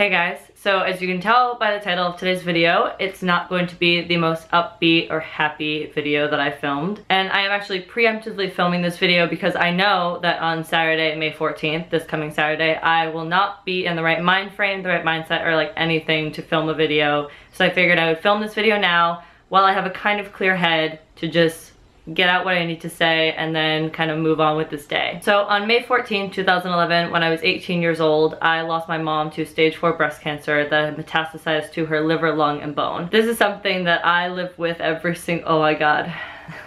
Hey guys, so as you can tell by the title of today's video, it's not going to be the most upbeat or happy video that I filmed. And I am actually preemptively filming this video because I know that on Saturday, May 14th, this coming Saturday, I will not be in the right mind frame, the right mindset, or like anything to film a video. So I figured I would film this video now while I have a kind of clear head to just get out what I need to say and then kind of move on with this day. So on May 14, 2011, when I was 18 years old, I lost my mom to stage 4 breast cancer that had metastasized to her liver, lung, and bone. This is something that I live with every single, oh my god.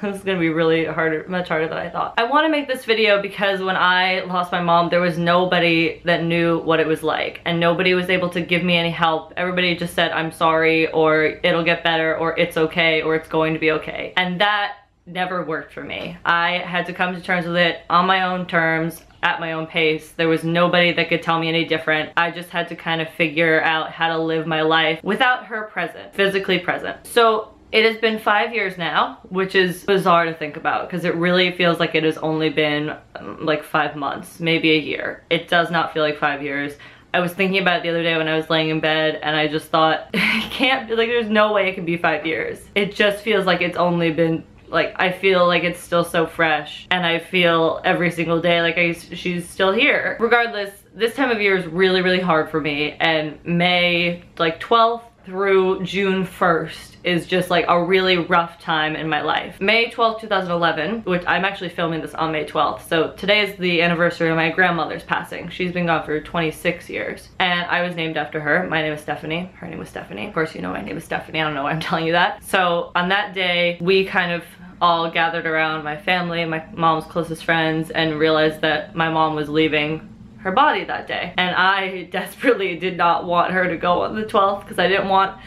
This is gonna be really harder, much harder than I thought. I want to make this video because when I lost my mom, there was nobody that knew what it was like, and nobody was able to give me any help. Everybody just said, I'm sorry, or it'll get better, or it's okay, or it's going to be okay. And that never worked for me. I had to come to terms with it on my own terms, at my own pace. There was nobody that could tell me any different. I just had to kind of figure out how to live my life without her present, physically present. So it has been 5 years now, which is bizarre to think about because it really feels like it has only been like 5 months, maybe a year. It does not feel like 5 years. I was thinking about it the other day when I was laying in bed and I just thought, it can't be, like there's no way it can be 5 years. It just feels like it's only been, like, I feel like it's still so fresh, and I feel every single day like she's still here. Regardless, this time of year is really, really hard for me, and May, like 12th through June 1st is just like a really rough time in my life. May 12th, 2011, which I'm actually filming this on May 12th, so today is the anniversary of my grandmother's passing. She's been gone for 26 years, and I was named after her. My name is Stephanie. Her name was Stephanie. Of course you know my name is Stephanie. I don't know why I'm telling you that. So on that day, we kind of all gathered around, my family, my mom's closest friends, and realized that my mom was leaving her body that day. And I desperately did not want her to go on the 12th because I didn't want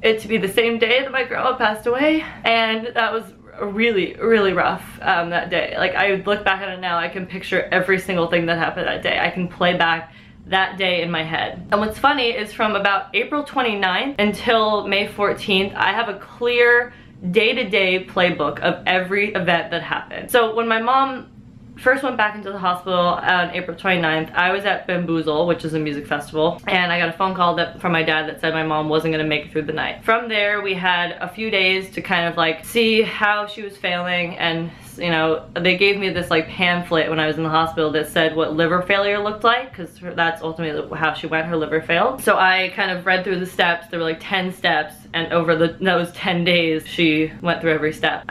it to be the same day that my grandma passed away. And that was really, really rough that day. Like, I look back at it now, I can picture every single thing that happened that day. I can play back that day in my head. And what's funny is from about April 29th until May 14th, I have a clear day-to-day playbook of every event that happened. So when my mom first went back into the hospital on April 29th, I was at Bamboozle, which is a music festival, and I got a phone call from my dad that said my mom wasn't gonna make it through the night. From there, we had a few days to kind of like see how she was failing, and you know, they gave me this like pamphlet when I was in the hospital that said what liver failure looked like, because that's ultimately how she went, her liver failed. So I kind of read through the steps. There were like 10 steps, and over those 10 days, she went through every step.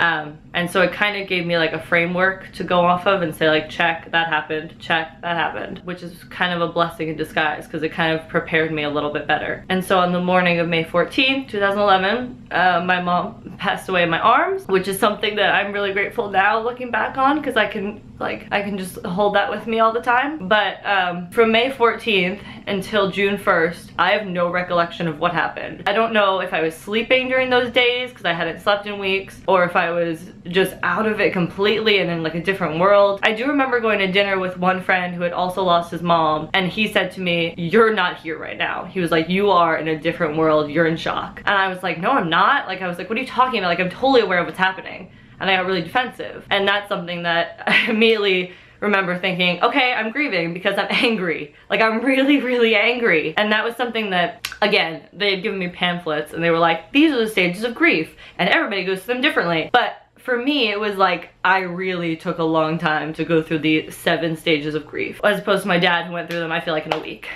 And so it kind of gave me like a framework to go off of and say like, check, that happened, check, that happened, which is kind of a blessing in disguise because it kind of prepared me a little bit better. And so on the morning of May 14th, 2011, my mom passed away in my arms, which is something that I'm really grateful now looking back on because I can just hold that with me all the time. But from May 14th until June 1st, I have no recollection of what happened. I don't know if I was sleeping during those days because I hadn't slept in weeks, or if I was just out of it completely and in like a different world. I do remember going to dinner with one friend who had also lost his mom, and he said to me, "You're not here right now." He was like, "You are in a different world, you're in shock." And I was like, "No, I'm not." Like, I was like, "What are you talking about? Like, I'm totally aware of what's happening." And I got really defensive. And that's something that I immediately remember thinking, okay, I'm grieving because I'm angry. Like, I'm really, really angry. And that was something that, again, they had given me pamphlets and they were like, these are the stages of grief and everybody goes through them differently. But for me, it was like, I really took a long time to go through the 7 stages of grief, as opposed to my dad who went through them, I feel like, in a week.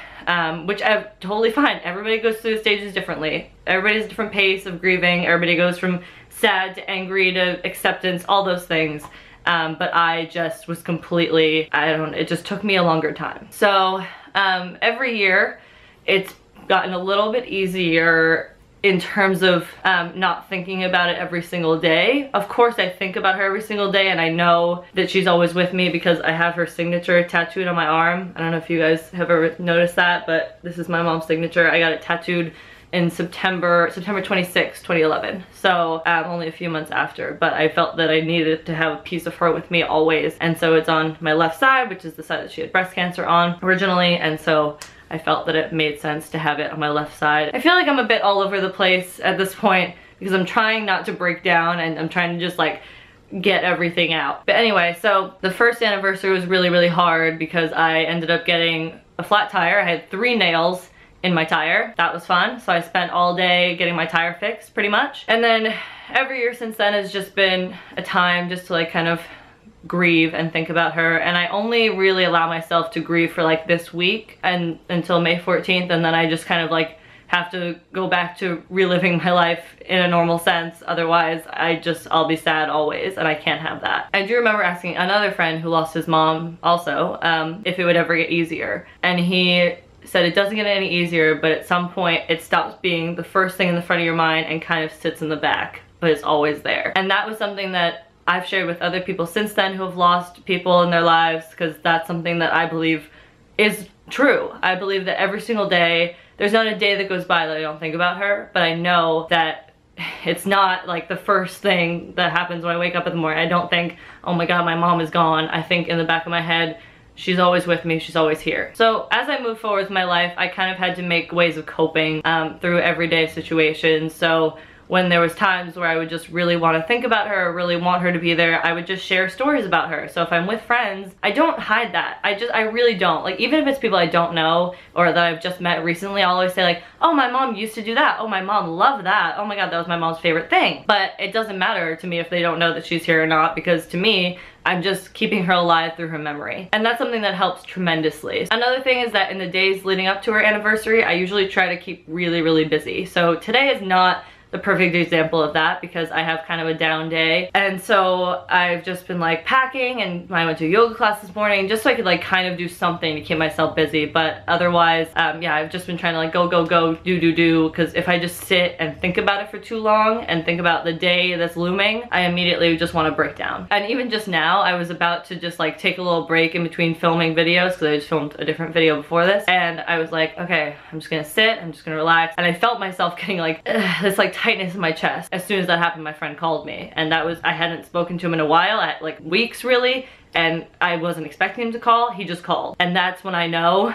Which I'm totally fine. Everybody goes through the stages differently. Everybody has a different pace of grieving. Everybody goes from sad to angry to acceptance, all those things. But I just was completely, it just took me a longer time. So every year it's gotten a little bit easier in terms of not thinking about it every single day. Of course I think about her every single day, and I know that she's always with me because I have her signature tattooed on my arm. I don't know if you guys have ever noticed that, but this is my mom's signature. I got it tattooed in September 26, 2011. So only a few months after, but I felt that I needed to have a piece of her with me always. And so it's on my left side, which is the side that she had breast cancer on originally. And so I felt that it made sense to have it on my left side. I feel like I'm a bit all over the place at this point because I'm trying not to break down and I'm trying to just like get everything out. But anyway, so the first anniversary was really, really hard because I ended up getting a flat tire. I had 3 nails in my tire. That was fun. So I spent all day getting my tire fixed pretty much. And then every year since then has just been a time just to like kind of grieve and think about her. And I only really allow myself to grieve for like this week and until May 14th, and then I just kind of like have to go back to reliving my life in a normal sense. Otherwise I'll be sad always, and I can't have that. I do remember asking another friend who lost his mom also if it would ever get easier, and he said it doesn't get any easier, but at some point it stops being the first thing in the front of your mind and kind of sits in the back, but it's always there. And that was something that I've shared with other people since then who have lost people in their lives, because that's something that I believe is true. I believe that every single day, there's not a day that goes by that I don't think about her, but I know that it's not like the first thing that happens when I wake up in the morning. I don't think, oh my god, my mom is gone. I think in the back of my head, she's always with me, she's always here. So as I move forward with my life, I kind of had to make ways of coping through everyday situations. So when there was times where I would just really want to think about her or really want her to be there, I would just share stories about her. So if I'm with friends, I don't hide that. I really don't. Like, even if it's people I don't know or that I've just met recently, I'll always say like, oh, my mom used to do that. Oh, my mom loved that. Oh my god, that was my mom's favorite thing. But it doesn't matter to me if they don't know that she's here or not, because to me, I'm just keeping her alive through her memory. And that's something that helps tremendously. Another thing is that in the days leading up to her anniversary, I usually try to keep really, really busy. So today is not the perfect example of that because I have kind of a down day, and so I've just been like packing, and I went to yoga class this morning just so I could like kind of do something to keep myself busy. But otherwise, yeah, I've just been trying to like go, do, because if I just sit and think about it for too long and think about the day that's looming, I immediately just want to break down. And even just now, I was about to just like take a little break in between filming videos because I just filmed a different video before this, and I was like, okay, I'm just gonna sit, I'm just gonna relax. And I felt myself getting like this like tightness in my chest. As soon as that happened, my friend called me, and that was, I hadn't spoken to him in a while, at like weeks really, and I wasn't expecting him to call. He just called, and that's when I know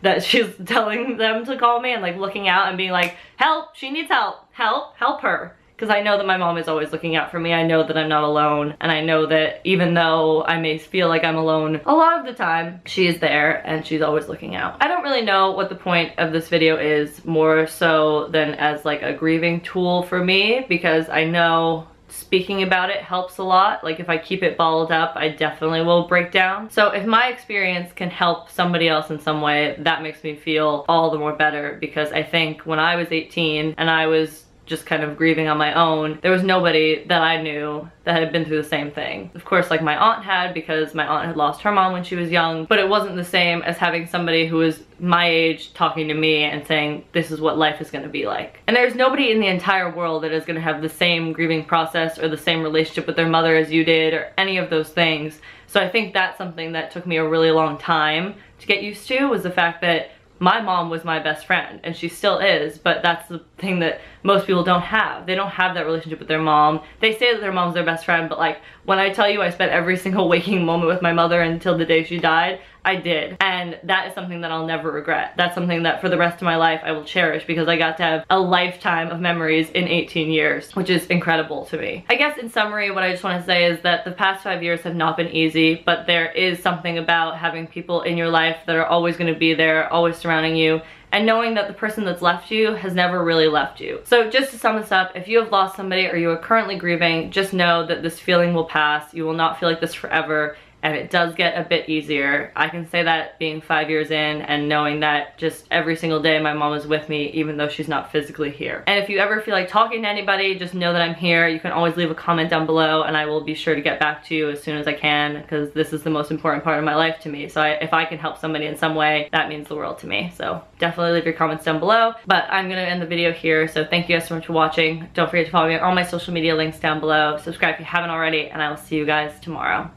that she's telling them to call me and like looking out and being like, help, she needs help, help her. Because I know that my mom is always looking out for me. I know that I'm not alone, and I know that even though I may feel like I'm alone a lot of the time, she is there and she's always looking out. I don't really know what the point of this video is, more so than as like a grieving tool for me, because I know speaking about it helps a lot. Like if I keep it bottled up, I definitely will break down. So if my experience can help somebody else in some way, that makes me feel all the more better, because I think when I was 18 and I was just kind of grieving on my own, there was nobody that I knew that had been through the same thing. Of course, like my aunt had, because my aunt had lost her mom when she was young, but it wasn't the same as having somebody who was my age talking to me and saying, this is what life is gonna be like. And there's nobody in the entire world that is gonna have the same grieving process or the same relationship with their mother as you did, or any of those things. So I think that's something that took me a really long time to get used to, was the fact that my mom was my best friend, and she still is, but that's the thing that most people don't have. They don't have that relationship with their mom. They say that their mom's their best friend, but like, when I tell you I spent every single waking moment with my mother until the day she died, I did. And that is something that I'll never regret. That's something that for the rest of my life I will cherish, because I got to have a lifetime of memories in 18 years, which is incredible to me. I guess in summary, what I just want to say is that the past 5 years have not been easy, but there is something about having people in your life that are always going to be there, always surrounding you, and knowing that the person that's left you has never really left you. So just to sum this up, if you have lost somebody or you are currently grieving, just know that this feeling will pass. You will not feel like this forever, and it does get a bit easier. I can say that being 5 years in and knowing that just every single day my mom is with me, even though she's not physically here. And if you ever feel like talking to anybody, just know that I'm here. You can always leave a comment down below, and I will be sure to get back to you as soon as I can, because this is the most important part of my life to me. So if I can help somebody in some way, that means the world to me. So definitely leave your comments down below. But I'm gonna end the video here, so thank you guys so much for watching. Don't forget to follow me on all my social media links down below. Subscribe if you haven't already, and I will see you guys tomorrow.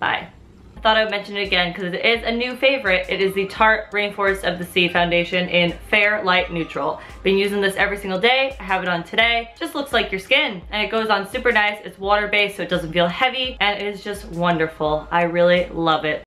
Bye. I thought I would mention it again because it is a new favorite. It is the Tarte Rainforest of the Sea foundation in Fair Light Neutral. Been using this every single day. I have it on today. Just looks like your skin, and it goes on super nice. It's water-based, so it doesn't feel heavy, and it is just wonderful. I really love it.